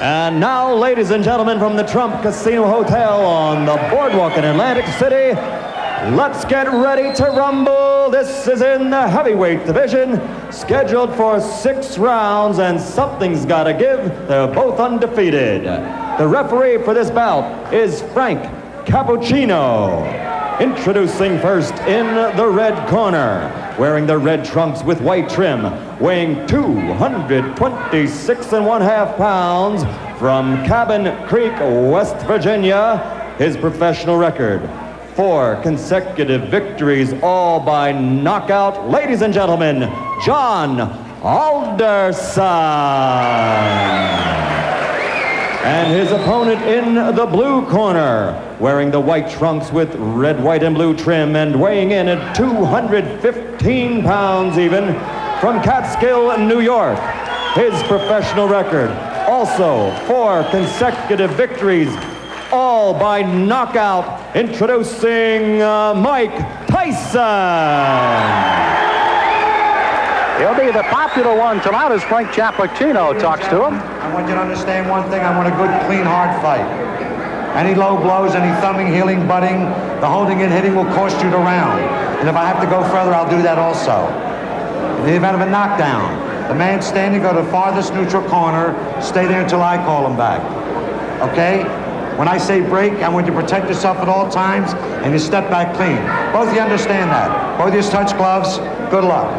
And now, ladies and gentlemen, from the Trump Casino Hotel on the boardwalk in Atlantic City, let's get ready to rumble. This is in the heavyweight division, scheduled for 6 rounds, and something's got to give. They're both undefeated. The referee for this bout is Frank Cappuccino. Introducing first in the red corner, wearing the red trunks with white trim, weighing 226.5 pounds, from Cabin Creek, West Virginia, his professional record: 4 consecutive victories, all by knockout. Ladies and gentlemen, John Alderson. And his opponent in the blue corner, wearing the white trunks with red, white, and blue trim, and weighing in at 215 pounds even, from Catskill, New York. His professional record: also 4 consecutive victories, all by knockout. Introducing Mike Tyson. He'll be the popular one tonight as Frank Cappuccino talks to him. I want you to understand one thing. I want a good, clean, hard fight. Any low blows, any thumbing, heeling, butting, the holding and hitting will cost you the round. And if I have to go further, I'll do that also. In the event of a knockdown, the man standing, go to the farthest neutral corner, stay there until I call him back. Okay? When I say break, I want you to protect yourself at all times, and you step back clean. Both of you understand that. Both of you touch gloves. Good luck.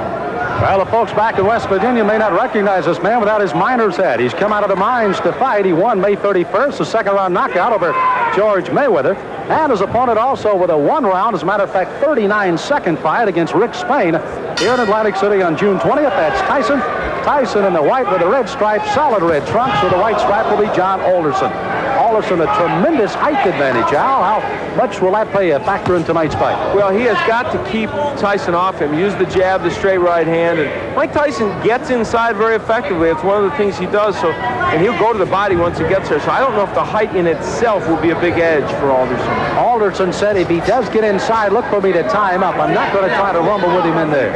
Well, the folks back in West Virginia may not recognize this man without his miner's hat. He's come out of the mines to fight. He won May 31st, a second-round knockout over George Mayweather. And his opponent also with a 1-round, as a matter of fact, 39-second fight against Rick Spain here in Atlantic City on June 20th. That's Tyson. Tyson in the white with the red stripe, solid red trunks. With the white stripe will be John Alderson. Alderson, a tremendous height advantage. How much will that play a factor in tonight's fight? Well, he has got to keep Tyson off him. Use the jab, the straight right hand. And Mike Tyson gets inside very effectively. It's one of the things he does. So, and he'll go to the body once he gets there. So I don't know if the height in itself will be a big edge for Alderson. Alderson said if he does get inside, look for me to tie him up. I'm not going to try to rumble with him in there.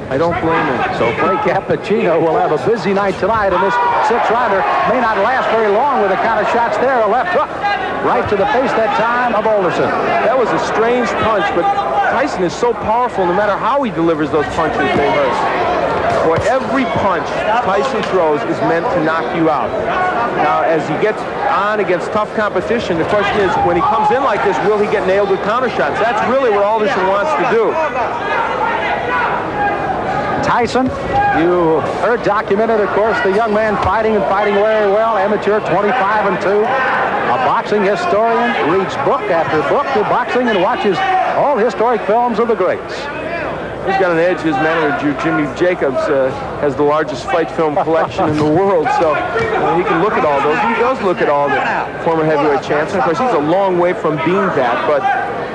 I don't blame him. So Frank Cappuccino will have a busy night tonight, and this 6-rounder may not last very long with the kind of shots there. A left hook right to the face that time of Alderson. That was a strange punch, but Tyson is so powerful. No matter how he delivers those punches, they hurt. Boy, every punch Tyson throws is meant to knock you out. Now, as he gets on against tough competition, the question is, when he comes in like this, will he get nailed with counter shots? That's really what Alderson wants to do. Tyson, you heard documented, of course, the young man fighting very well, amateur, 25-2, a boxing historian, reads book after book of boxing and watches all historic films of the greats. He's got an edge. His manager, Jimmy Jacobs, has the largest fight film collection in the world, so he can look at all those. He does look at all the former heavyweight champs, and of course, he's a long way from being that, but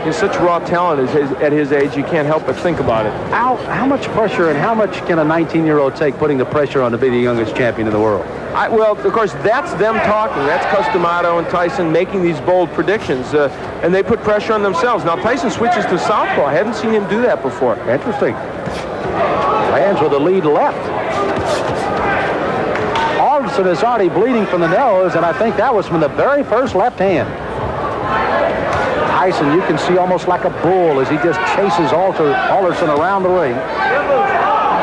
he's such raw talent at his age, you can't help but think about it. How much pressure and how much can a 19-year-old take putting the pressure on to be the youngest champion in the world? Well, of course, that's them talking. That's Customato and Tyson making these bold predictions, and they put pressure on themselves. Now, Tyson switches to southpaw. I haven't seen him do that before. Interesting. Lands with the lead left. Alderson is already bleeding from the nose, and I think that was from the very first left hand. Tyson, you can see almost like a bull as he just chases Alderson around the ring.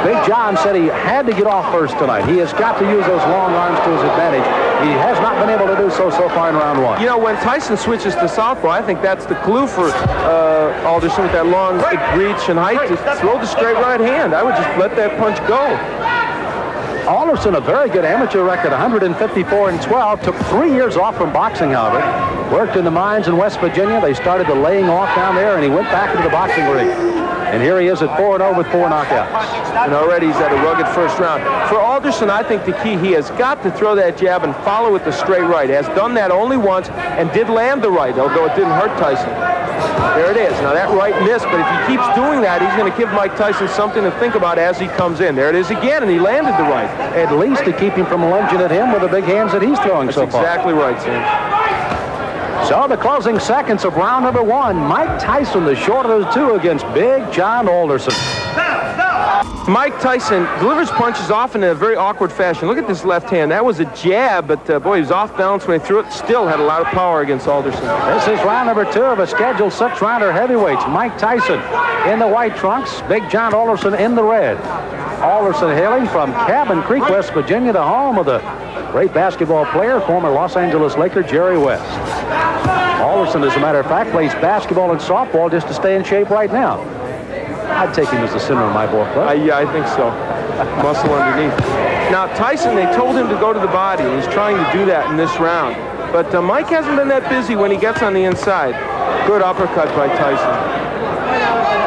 Big John said he had to get off first tonight. He has got to use those long arms to his advantage. He has not been able to do so far in round 1. You know, when Tyson switches to southpaw, I think that's the clue for Alderson with that long reach and height to throw the straight right hand. I would just let that punch go. Alderson, a very good amateur record, 154-12. Took 3 years off from boxing, however. Worked in the mines in West Virginia. They started the laying off down there, and he went back into the boxing ring. And here he is at 4-0 with 4 knockouts. And already he's had a rugged first round. For Alderson, I think the key, he has got to throw that jab and follow with the straight right. Has done that only once and did land the right, although it didn't hurt Tyson. There it is. Now that right missed, but if he keeps doing that, he's going to give Mike Tyson something to think about as he comes in. There it is again, and he landed the right. At least to keep him from lunging at him with the big hands that he's throwing so far. That's exactly right, Sam. So the closing seconds of round number 1. Mike Tyson, the shorter of the two, against Big John Alderson. Stop! Mike Tyson delivers punches often in a very awkward fashion. Look at this left hand. That was a jab, but boy, he was off balance when he threw it. Still had a lot of power against Alderson. This is round number 2 of a scheduled 6-rounder heavyweights. Mike Tyson in the white trunks, Big John Alderson in the red. Alderson hailing from Cabin Creek, West Virginia, the home of the great basketball player, former Los Angeles Laker Jerry West. Alderson, as a matter of fact, plays basketball and softball just to stay in shape right now. I'd take him as the center of my ball club. Yeah, I think so. Muscle underneath. Now, Tyson, they told him to go to the body, and he's trying to do that in this round. But Mike hasn't been that busy when he gets on the inside. Good uppercut by Tyson.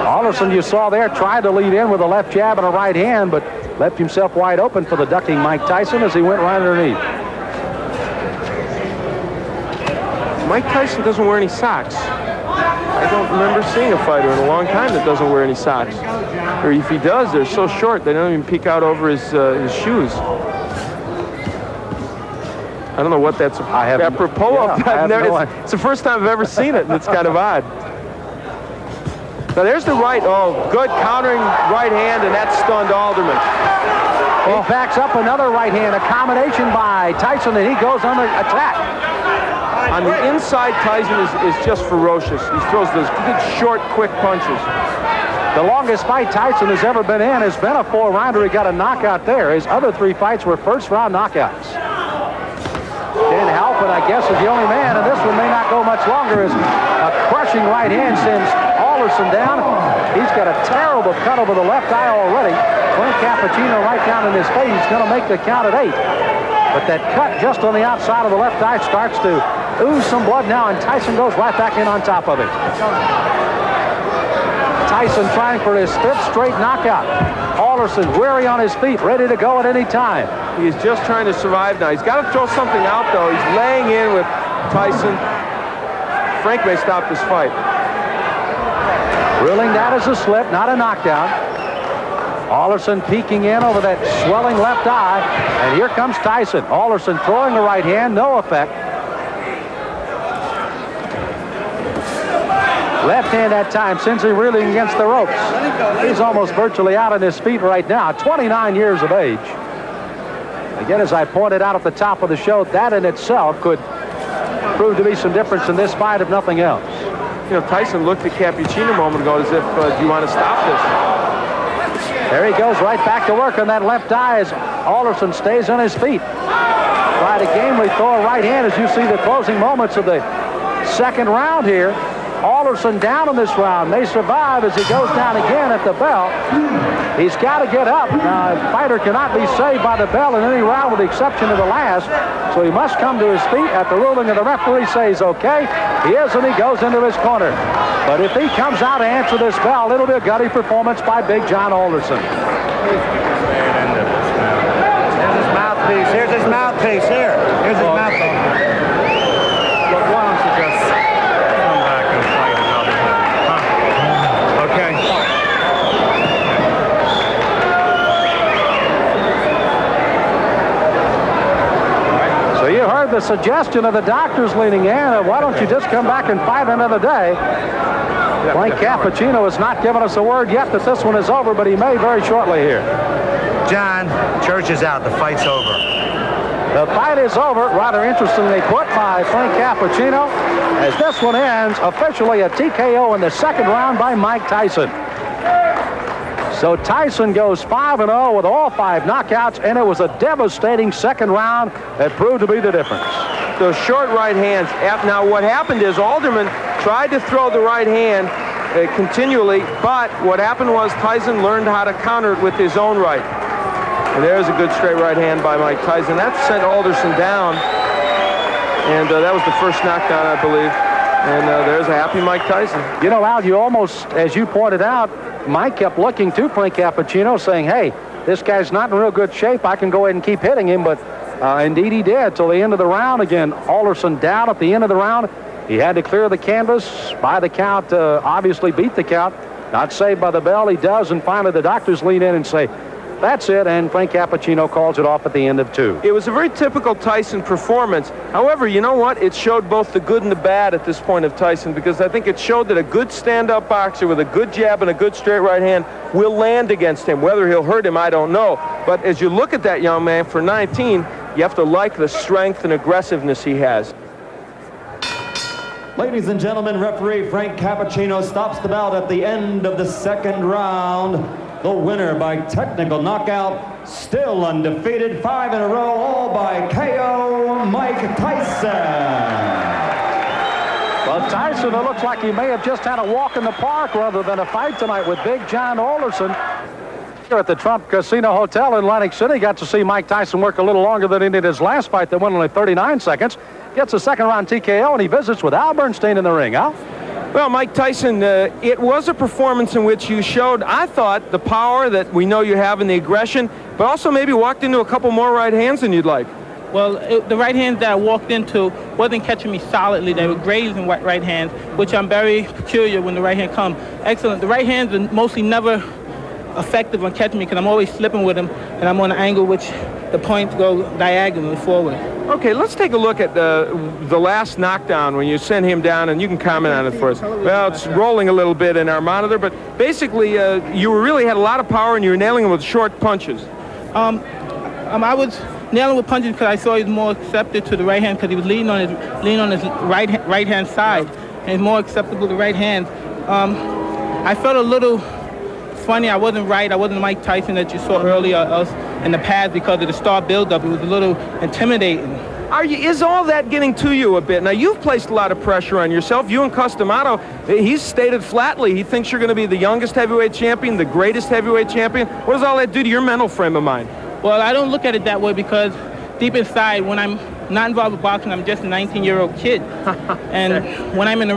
Alderson, you saw there, tried to lead in with a left jab and a right hand, but left himself wide open for the ducking Mike Tyson as he went right underneath. Mike Tyson doesn't wear any socks. I don't remember seeing a fighter in a long time that doesn't wear any socks. Or if he does, they're so short they don't even peek out over his shoes. I don't know what that's apropos of. It's the first time I've ever seen it, and it's kind of odd. Now there's the right. Oh, good countering right hand, and that stunned Alderman. He backs up another right hand, a combination by Tyson, and he goes under attack. On the inside, Tyson is just ferocious. He throws those good, short, quick punches. The longest fight Tyson has ever been in has been a 4-rounder. He got a knockout there. His other 3 fights were first-round knockouts. Dan Halpin, I guess, is the only man, and this one may not go much longer, as a crushing right hand sends Alderson down. He's got a terrible cut over the left eye already. Frank Cappuccino right down in his face. He's going to make the count at 8. But that cut just on the outside of the left eye starts to ooze some blood now, and Tyson goes right back in on top of it. Tyson trying for his 5th straight knockout. Alderson weary on his feet, ready to go at any time. He's just trying to survive now. He's got to throw something out, though. He's laying in with Tyson. Frank may stop this fight. Ruling that as a slip, not a knockdown. Alderson peeking in over that swelling left eye, and here comes Tyson. Alderson throwing the right hand, no effect. Left hand that time sends him reeling against the ropes. He's almost virtually out on his feet right now, 29 years of age. Again, as I pointed out at the top of the show, that in itself could prove to be some difference in this fight, if nothing else. You know, Tyson looked at Cappuccino a moment ago as if, do you want to stop this? There he goes right back to work on that left eye as Alderson stays on his feet. Try to gamely throw a right hand as you see the closing moments of the second round here. Alderson down in this round. May survive as he goes down again at the bell. He's got to get up. Now, a fighter cannot be saved by the bell in any round with the exception of the last. So he must come to his feet at the ruling of the referee says okay. He is, and he goes into his corner. But if he comes out to answer this bell, it'll be a gutty performance by Big John Alderson. Here's his mouthpiece. Here's his mouthpiece. Here's his mouthpiece. Look, why don't you just come back and fight another time? Huh? Okay. So you heard the suggestion of the doctors leaning in. Why don't you just come back and fight another day? Frank Cappuccino has not given us a word yet that this one is over, but he may very shortly here. John, church is out. The fight's over. The fight is over, rather interestingly put by Frank Cappuccino, as this one ends officially a TKO in the second round by Mike Tyson. So Tyson goes 5-0 with all 5 knockouts, and it was a devastating second round that proved to be the difference. Those short right hands. Now what happened is Alderman tried to throw the right hand continually, but what happened was Tyson learned how to counter it with his own right. And there's a good straight right hand by Mike Tyson. That sent Alderson down, and that was the first knockdown, I believe. And there's a happy Mike Tyson. You know, Al, you almost, as you pointed out, Mike kept looking to Frank Cappuccino saying, hey, this guy's not in real good shape. I can go ahead and keep hitting him, but indeed he did till the end of the round. Again, Alderson down at the end of the round. He had to clear the canvas by the count, obviously beat the count. Not saved by the bell, he does, and finally the doctors lean in and say, That's it, and Frank Cappuccino calls it off at the end of 2. It was a very typical Tyson performance. However, you know what? It showed both the good and the bad at this point of Tyson, because I think it showed that a good stand-up boxer with a good jab and a good straight right hand will land against him. Whether he'll hurt him, I don't know. But as you look at that young man, for 19, you have to like the strength and aggressiveness he has. Ladies and gentlemen, referee Frank Cappuccino stops the bout at the end of the second round. The winner by technical knockout, still undefeated, 5 in a row, all by K.O. Mike Tyson. Well, Tyson, it looks like he may have just had a walk in the park rather than a fight tonight with Big John Alderson. Here at the Trump Casino Hotel in Atlantic City, got to see Mike Tyson work a little longer than he did his last fight that went only 39 seconds. Gets a second round TKO, and he visits with Al Bernstein in the ring. Al? Well, Mike Tyson, it was a performance in which you showed, I thought, the power that we know you have and the aggression, but also maybe walked into a couple more right hands than you'd like. Well, the right hands that I walked into wasn't catching me solidly. They were grazing right hands, which I'm very peculiar when the right hand comes. Excellent. The right hands are mostly never effective on catching me because I'm always slipping with them, and I'm on an angle which the points go diagonally forward. Okay, let's take a look at the last knockdown when you sent him down, and you can comment on it for us. Well, it's rolling a little bit in our monitor, but basically you really had a lot of power and you were nailing him with short punches. I was nailing with punches because I saw he was more accepted to the right hand because he was leaning on his right hand side, and he's more acceptable to the right hand. I felt a little funny. I wasn't right. I wasn't Mike Tyson that you saw earlier in the past because of the star buildup. It was a little intimidating. Is all that getting to you a bit? Now, you've placed a lot of pressure on yourself. You and Customato, he's stated flatly he thinks you're going to be the youngest heavyweight champion, the greatest heavyweight champion. What does all that do to your mental frame of mind? Well, I don't look at it that way because deep inside, when I'm not involved with boxing, I'm just a 19-year-old kid. And when I'm in the